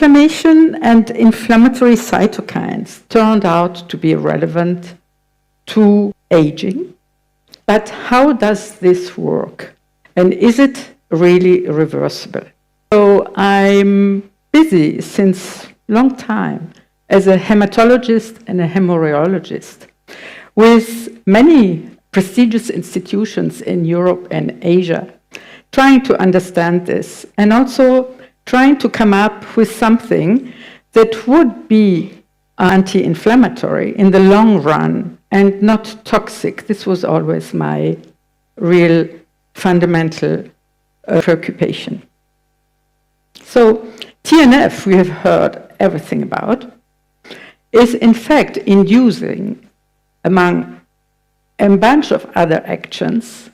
inflammation and inflammatory cytokines turned out to be relevant to aging. But how does this work? And is it really reversible? So I'm busy since a long time as a hematologist and a hemorrheologist with many prestigious institutions in Europe and Asia, trying to understand this and also trying to come up with something that would be anti-inflammatory in the long run and not toxic. This was always my real fundamental preoccupation. So TNF, we have heard everything about, is in fact inducing, among a bunch of other actions,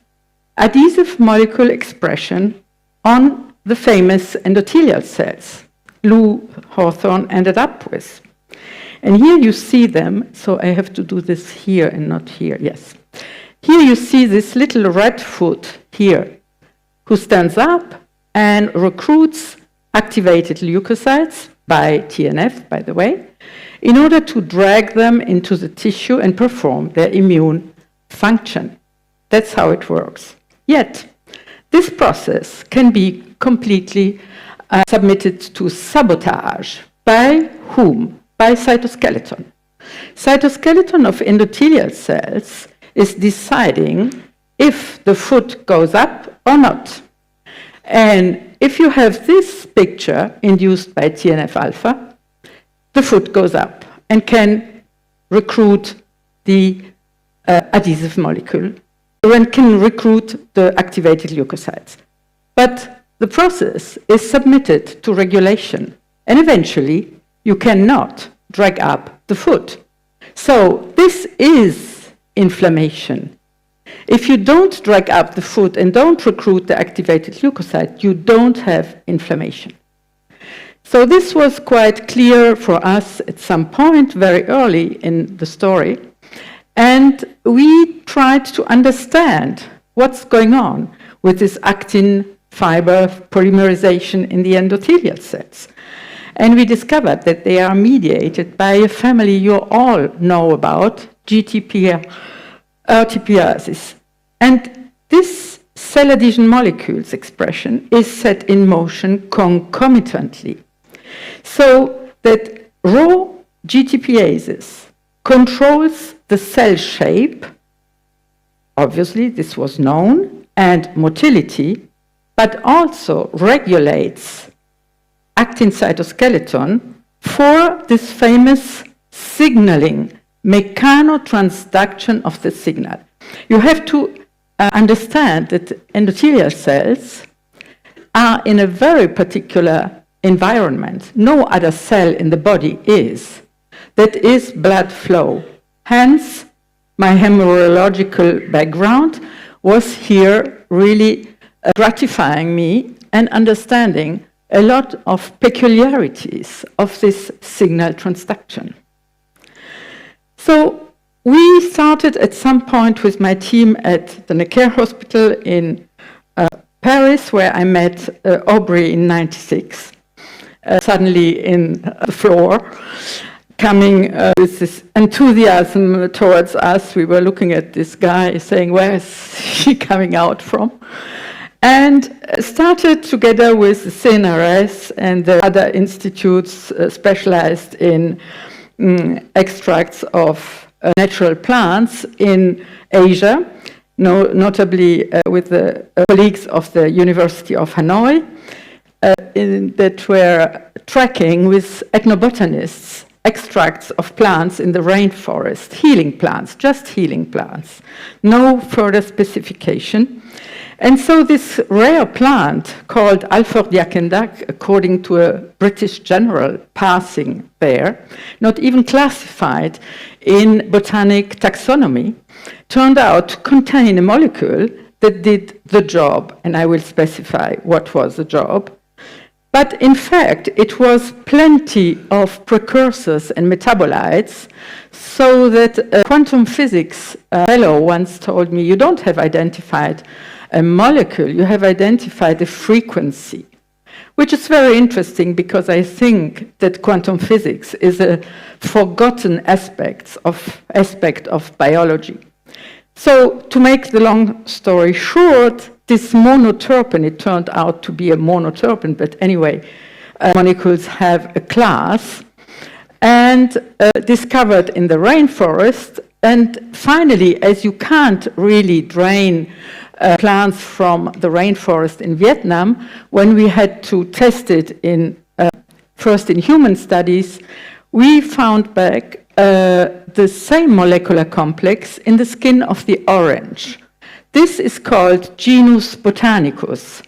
adhesive molecule expression on the famous endothelial cells Lou Hawthorne ended up with. And here you see them, so I have to do this here and not here, yes. Here you see this little red foot here, who stands up and recruits activated leukocytes by TNF, by the way, in order to drag them into the tissue and perform their immune function. That's how it works. Yet, this process can be completely submitted to sabotage. By whom? By cytoskeleton. Cytoskeleton of endothelial cells is deciding if the foot goes up or not. And if you have this picture induced by TNF-alpha, the foot goes up and can recruit the adhesive molecule, and can recruit the activated leukocytes. But the process is submitted to regulation, and eventually you cannot drag up the foot. So this is inflammation. If you don't drag up the foot and don't recruit the activated leukocyte, you don't have inflammation. So this was quite clear for us at some point very early in the story. And we tried to understand what's going on with this actin fiber polymerization in the endothelial cells. And we discovered that they are mediated by a family you all know about, GTPases. And this cell adhesion molecules expression is set in motion concomitantly, so that Rho GTPases controls the cell shape, obviously this was known, and motility, but also regulates actin cytoskeleton for this famous signaling, mechanotransduction of the signal. You have to understand that endothelial cells are in a very particular environment. No other cell in the body is. That is blood flow. Hence, my hemorrhagical background was here really gratifying me and understanding a lot of peculiarities of this signal transduction. So we started at some point with my team at the Necker Hospital in Paris, where I met Aubrey in '96, suddenly in the floor, coming with this enthusiasm towards us. We were looking at this guy saying, where is he coming out from? And started together with the CNRS and the other institutes specialized in extracts of natural plants in Asia, notably with the colleagues of the University of Hanoi, that were tracking with ethnobotanists extracts of plants in the rainforest, healing plants, just healing plants, no further specification. And so this rare plant called Alford-Yakendak, according to a British general passing there, not even classified in botanic taxonomy, turned out to contain a molecule that did the job, and I will specify what was the job. But in fact, it was plenty of precursors and metabolites, so that a quantum physics fellow once told me, you don't have identified a molecule, you have identified a frequency. which is very interesting because I think that quantum physics is a forgotten aspect of biology. So to make the long story short, this monoterpene, it turned out to be a monoterpene, but anyway, molecules have a class, and discovered in the rainforest. And finally, as you can't really drain plants from the rainforest in Vietnam, when we had to test it in first in human studies, we found back the same molecular complex in the skin of the orange. This is called Genus botanicus.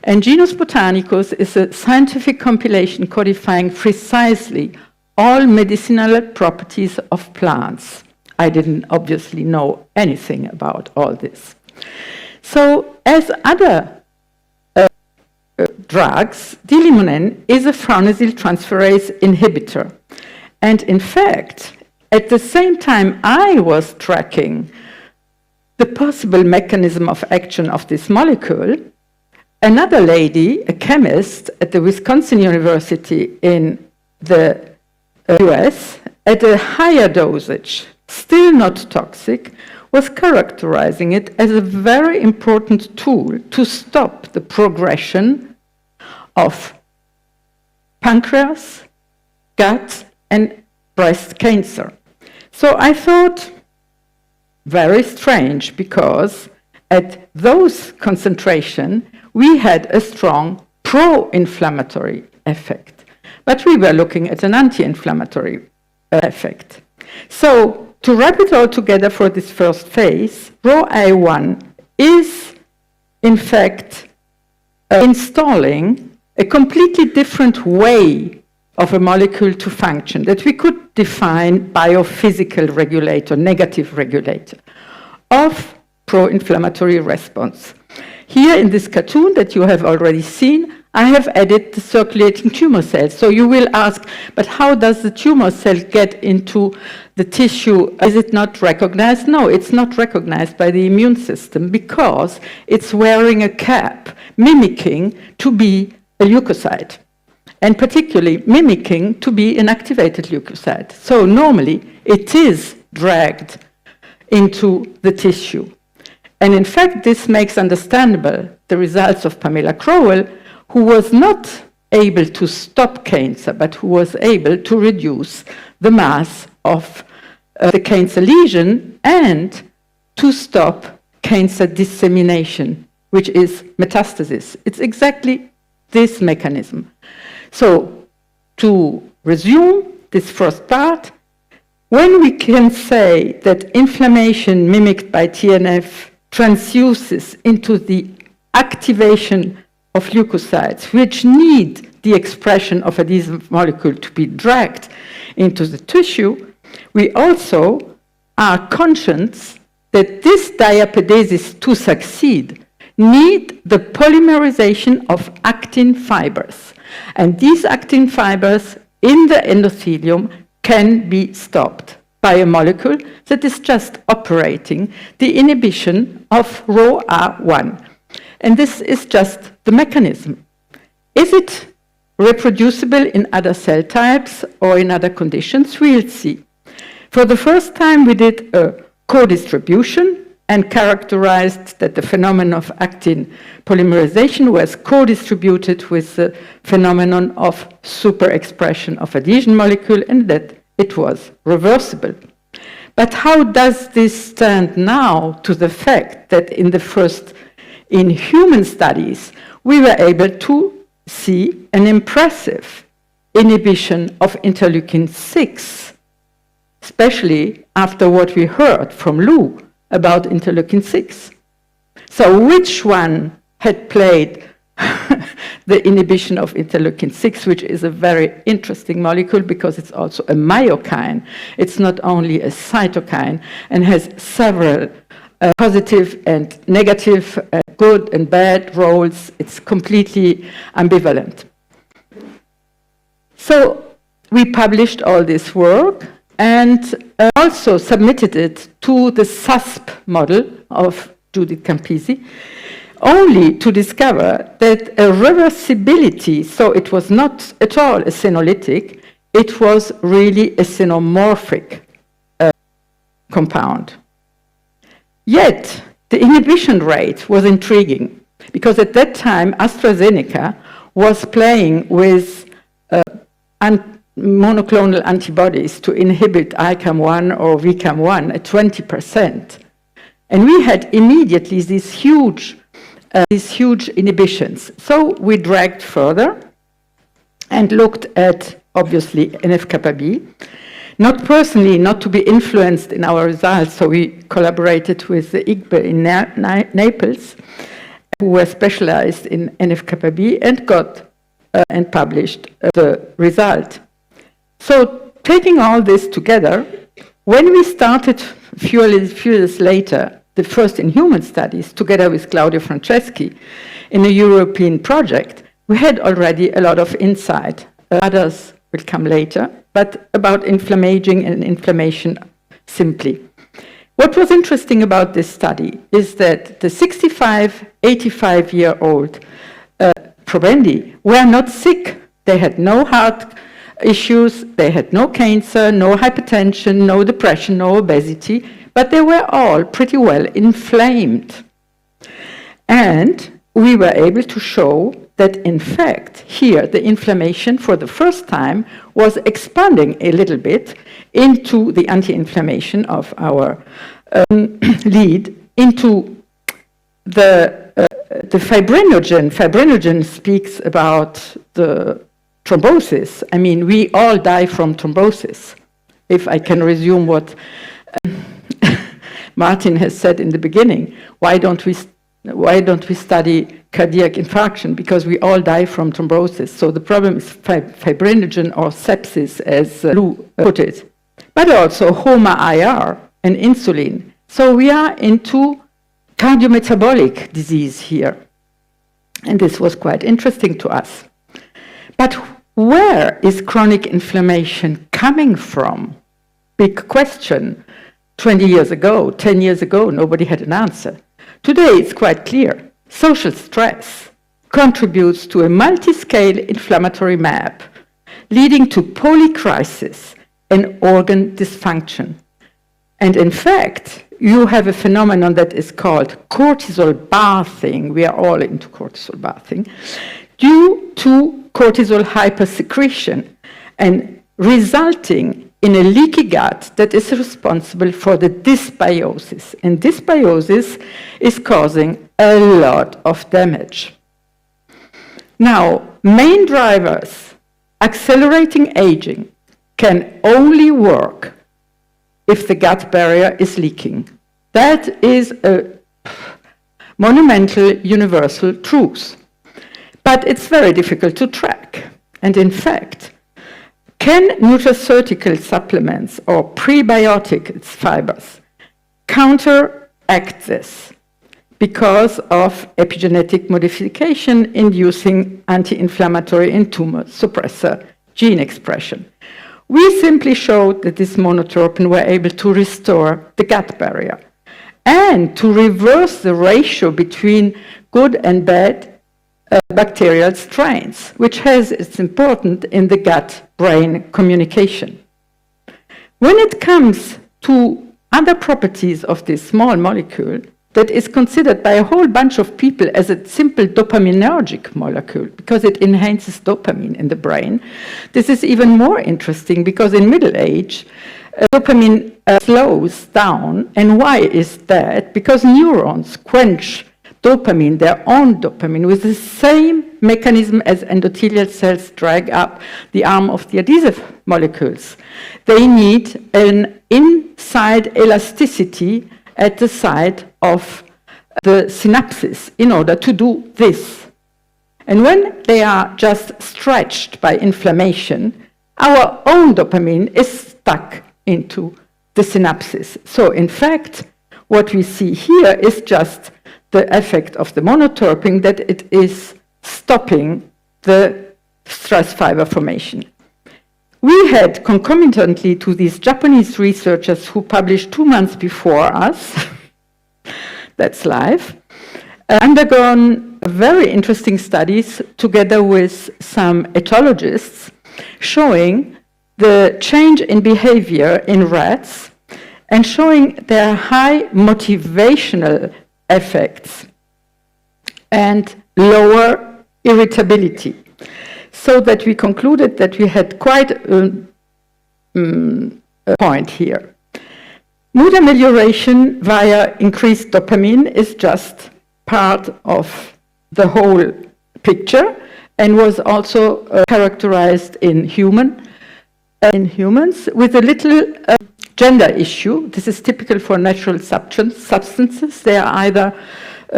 And Genus botanicus is a scientific compilation codifying precisely all medicinal properties of plants. I didn't obviously know anything about all this. So, as other drugs, D-Limonene is a farnesyl transferase inhibitor. And in fact, at the same time I was tracking the possible mechanism of action of this molecule, another lady, a chemist at the Wisconsin University in the US, at a higher dosage, still not toxic, was characterizing it as a very important tool to stop the progression of pancreas, gut, and breast cancer. So I thought, very strange, because at those concentrations, we had a strong pro-inflammatory effect. But we were looking at an anti-inflammatory effect. So, to wrap it all together for this first phase, RhoA1 is, in fact, installing a completely different way of a molecule to function that we could define biophysical regulator, negative regulator of pro-inflammatory response. Here in this cartoon that you have already seen, I have added the circulating tumor cells. So you will ask, but how does the tumor cell get into the tissue? Is it not recognized? No, it's not recognized by the immune system because it's wearing a cap, mimicking to be a leukocyte, and particularly mimicking to be an activated leukocyte. So normally it is dragged into the tissue. And in fact, this makes understandable the results of Pamela Crowell, who was not able to stop cancer, but who was able to reduce the mass of the cancer lesion and to stop cancer dissemination, which is metastasis. It's exactly this mechanism. So, to resume this first part, when we can say that inflammation mimicked by TNF transduces into the activation of leukocytes, which need the expression of adhesive molecule to be dragged into the tissue, we also are conscious that this diapedesis to succeed need the polymerization of actin fibers. And these actin fibers in the endothelium can be stopped by a molecule that is just operating the inhibition of RhoA1. And this is just the mechanism. Is it reproducible in other cell types or in other conditions? We'll see. For the first time, we did a co-distribution and characterized that the phenomenon of actin polymerization was co-distributed with the phenomenon of superexpression of adhesion molecule and that it was reversible. But how does this stand now to the fact that in human studies, we were able to see an impressive inhibition of interleukin-6, especially after what we heard from Lou about interleukin-6. So which one had played the inhibition of interleukin-6, which is a very interesting molecule because it's also a myokine. It's not only a cytokine and has several positive and negative, good and bad roles. It's completely ambivalent. So we published all this work and also submitted it to the SASP model of Judith Campisi only to discover that a reversibility, so it was not at all a senolytic, it was really a synenomorphic compound. Yet, the inhibition rate was intriguing, because at that time, AstraZeneca was playing with monoclonal antibodies to inhibit ICAM1 or VCAM1 at 20%. And we had immediately these huge inhibitions. So we dragged further and looked at, obviously, NF-kappa-B. Not personally, not to be influenced in our results, so we collaborated with the IGBE in Naples, who were specialized in NF-kappa-B, and got and published the result. So taking all this together, when we started a few years later, the first in-human studies, together with Claudio Franceschi, in a European project, we had already a lot of insight. Others will come later, but about inflammaging and inflammation simply. What was interesting about this study is that the 65, 85-year-old probendi were not sick. They had no heart issues, they had no cancer, no hypertension, no depression, no obesity, but they were all pretty well inflamed. And we were able to show that, in fact, here the inflammation for the first time was expanding a little bit into the anti-inflammation of our lead, into the fibrinogen. Fibrinogen speaks about the thrombosis. I mean, we all die from thrombosis. If I can resume what Martin has said in the beginning, why don't we study cardiac infarction? Because we all die from thrombosis. So the problem is fibrinogen or sepsis, as Lou put it, but also HOMA-IR and insulin. So we are into cardiometabolic disease here. And this was quite interesting to us. But where is chronic inflammation coming from? Big question. 20 years ago, 10 years ago, nobody had an answer. Today, it's quite clear. Social stress contributes to a multi-scale inflammatory map, leading to polycrisis and organ dysfunction. And in fact, you have a phenomenon that is called cortisol bathing. We are all into cortisol bathing, due to cortisol hypersecretion and resulting in a leaky gut that is responsible for the dysbiosis. And dysbiosis is causing a lot of damage. Now, main drivers, accelerating aging, can only work if the gut barrier is leaking. That is a monumental universal truth. But it's very difficult to track. And in fact, can nutraceutical supplements or prebiotic fibers counteract this because of epigenetic modification inducing anti-inflammatory and tumor suppressor gene expression? We simply showed that this monoterpene were able to restore the gut barrier and to reverse the ratio between good and bad bacterial strains, which it's important in the gut-brain communication. When it comes to other properties of this small molecule that is considered by a whole bunch of people as a simple dopaminergic molecule because it enhances dopamine in the brain, this is even more interesting because in middle age, dopamine slows down. And why is that? Because neurons quench dopamine, their own dopamine, with the same mechanism as endothelial cells drag up the arm of the adhesive molecules. They need an inside elasticity at the side of the synapses in order to do this. And when they are just stretched by inflammation, our own dopamine is stuck into the synapses. So in fact, what we see here is just the effect of the monoterpene, that it is stopping the stress fiber formation. We had concomitantly to these Japanese researchers who published 2 months before us, that's live, undergone very interesting studies together with some ethologists showing the change in behavior in rats and showing their high motivational effects and lower irritability. So that we concluded that we had quite a point here. Mood amelioration via increased dopamine is just part of the whole picture and was also characterized in humans with a little gender issue. This is typical for natural substances. They are either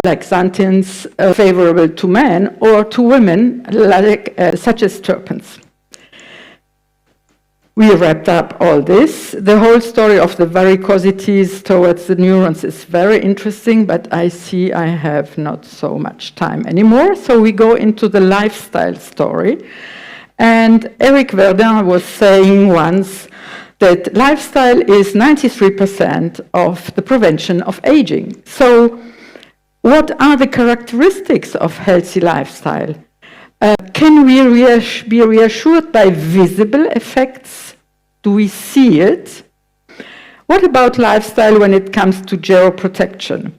like xanthines favorable to men or to women, like, such as terpenes. We wrapped up all this. The whole story of the varicosities towards the neurons is very interesting, but I see I have not so much time anymore. So we go into the lifestyle story. And Eric Verdin was saying once that lifestyle is 93% of the prevention of aging. So what are the characteristics of healthy lifestyle? Can we be reassured by visible effects? Do we see it? What about lifestyle when it comes to geroprotection?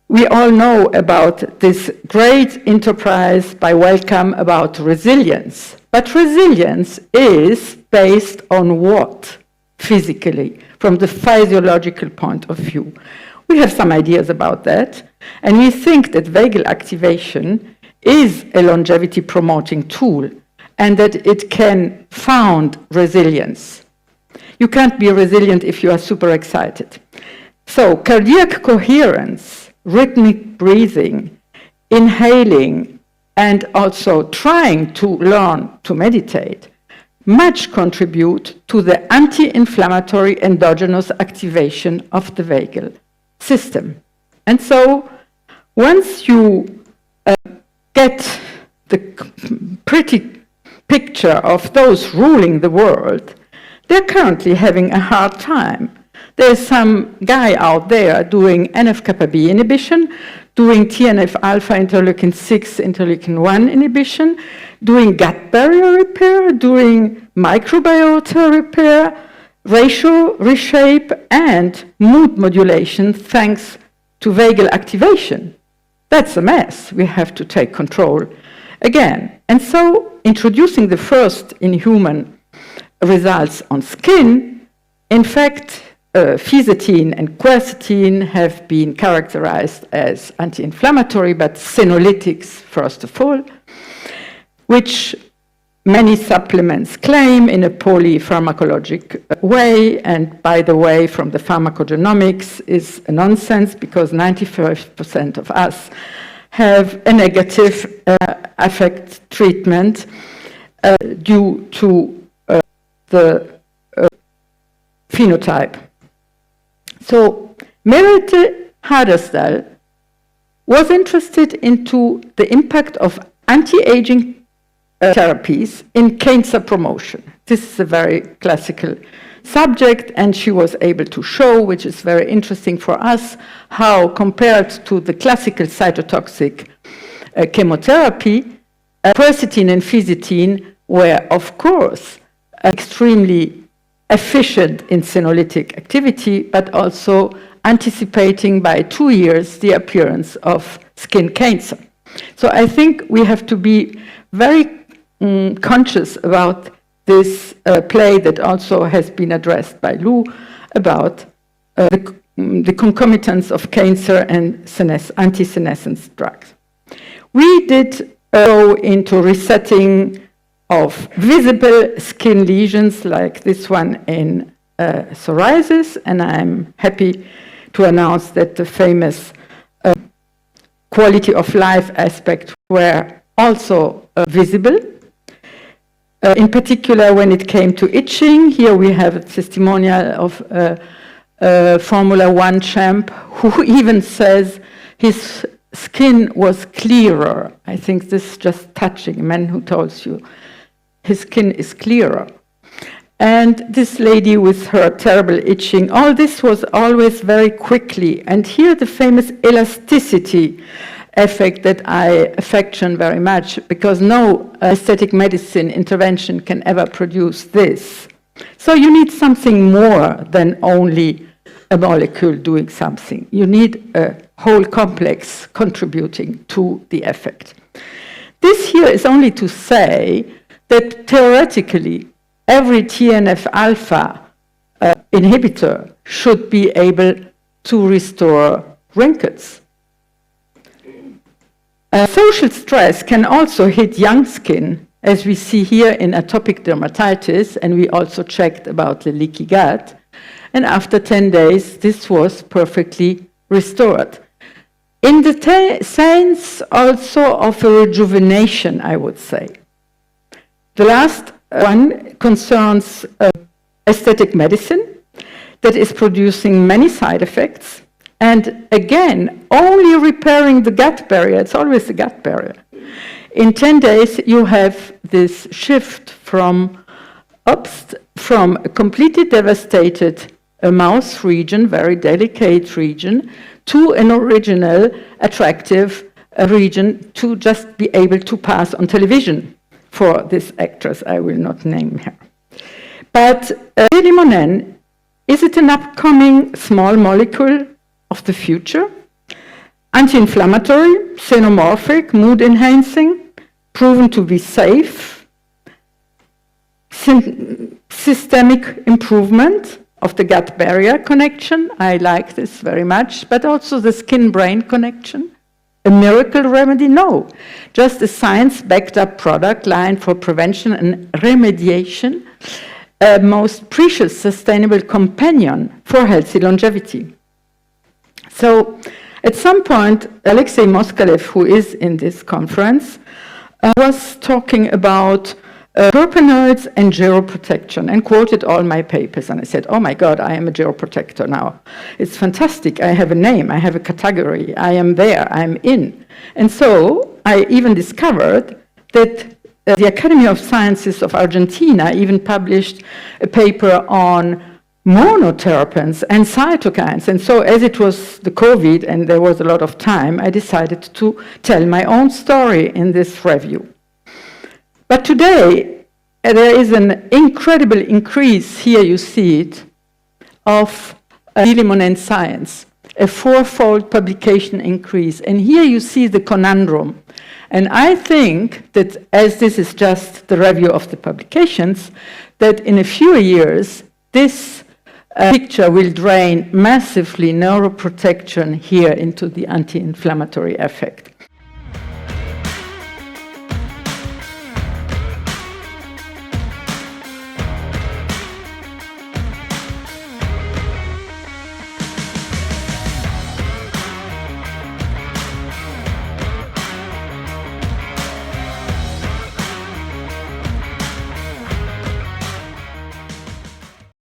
We all know about this great enterprise by Wellcome about resilience. But resilience is based on what? Physically, from the physiological point of view. We have some ideas about that. And we think that vagal activation is a longevity promoting tool and that it can found resilience. You can't be resilient if you are super excited. So cardiac coherence, rhythmic breathing, inhaling, and also trying to learn to meditate much contribute to the anti-inflammatory endogenous activation of the vagal system. And so once you get the pretty picture of those ruling the world, they're currently having a hard time. There's some guy out there doing NF-kappa B inhibition, doing TNF-alpha interleukin-6, interleukin-1 inhibition, doing gut barrier repair, doing microbiota repair, ratio reshape, and mood modulation thanks to vagal activation. That's a mess. We have to take control again. And so introducing the first in human results on skin, in fact, fisetin and quercetin have been characterized as anti-inflammatory, but senolytics, first of all, which many supplements claim in a polypharmacologic way, and by the way, from the pharmacogenomics is a nonsense because 95% of us have a negative affect treatment due to the phenotype. So Merete Hardestal was interested into the impact of anti-aging therapies in cancer promotion. This is a very classical subject, and she was able to show, which is very interesting for us, how compared to the classical cytotoxic chemotherapy, quercetin and fisetin were, of course, extremely efficient in senolytic activity, but also anticipating by 2 years the appearance of skin cancer. So I think we have to be very conscious about this play that also has been addressed by Lou about the concomitance of cancer and anti-senescence drugs. We did go into resetting of visible skin lesions like this one in psoriasis, and I'm happy to announce that the famous quality of life aspects were also visible. In particular, when it came to itching, here we have a testimonial of a Formula One champ who even says his skin was clearer. I think this is just touching, a man who tells you his skin is clearer. And this lady with her terrible itching, all this was always very quickly. And here the famous elasticity effect that I affection very much, because no aesthetic medicine intervention can ever produce this. So you need something more than only a molecule doing something. You need a whole complex contributing to the effect. This here is only to say that theoretically, every TNF-alpha inhibitor should be able to restore wrinkles. Social stress can also hit young skin, as we see here in atopic dermatitis, and we also checked about the leaky gut. And after 10 days, this was perfectly restored. In the sense also of a rejuvenation, I would say. The last one concerns aesthetic medicine that is producing many side effects. And again, only repairing the gut barrier, it's always the gut barrier. In 10 days, you have this shift from a completely devastated mouse region, very delicate region, to an original, attractive region to just be able to pass on television for this actress. I will not name her. But D-Limonene, is it an upcoming small molecule of the future? Anti-inflammatory, synenomorphic, mood-enhancing, proven to be safe, systemic improvement of the gut barrier connection. I like this very much, but also the skin-brain connection. A miracle remedy? No, just a science-backed up product line for prevention and remediation, a most precious sustainable companion for healthy longevity. So at some point, Alexei Moskalev, who is in this conference, was talking about terpenoids and geroprotection and quoted all my papers. And I said, oh my God, I am a geroprotector now. It's fantastic. I have a name. I have a category. I am there. I'm in. And so I even discovered that the Academy of Sciences of Argentina even published a paper on monoterpenes and cytokines. And so as it was the COVID and there was a lot of time, I decided to tell my own story in this review. But today, there is an incredible increase, here you see it, of D-Limonene science, a fourfold publication increase. And here you see the conundrum. And I think that, as this is just the review of the publications, that in a few years, this picture will drain massively neuroprotection here into the anti-inflammatory effect.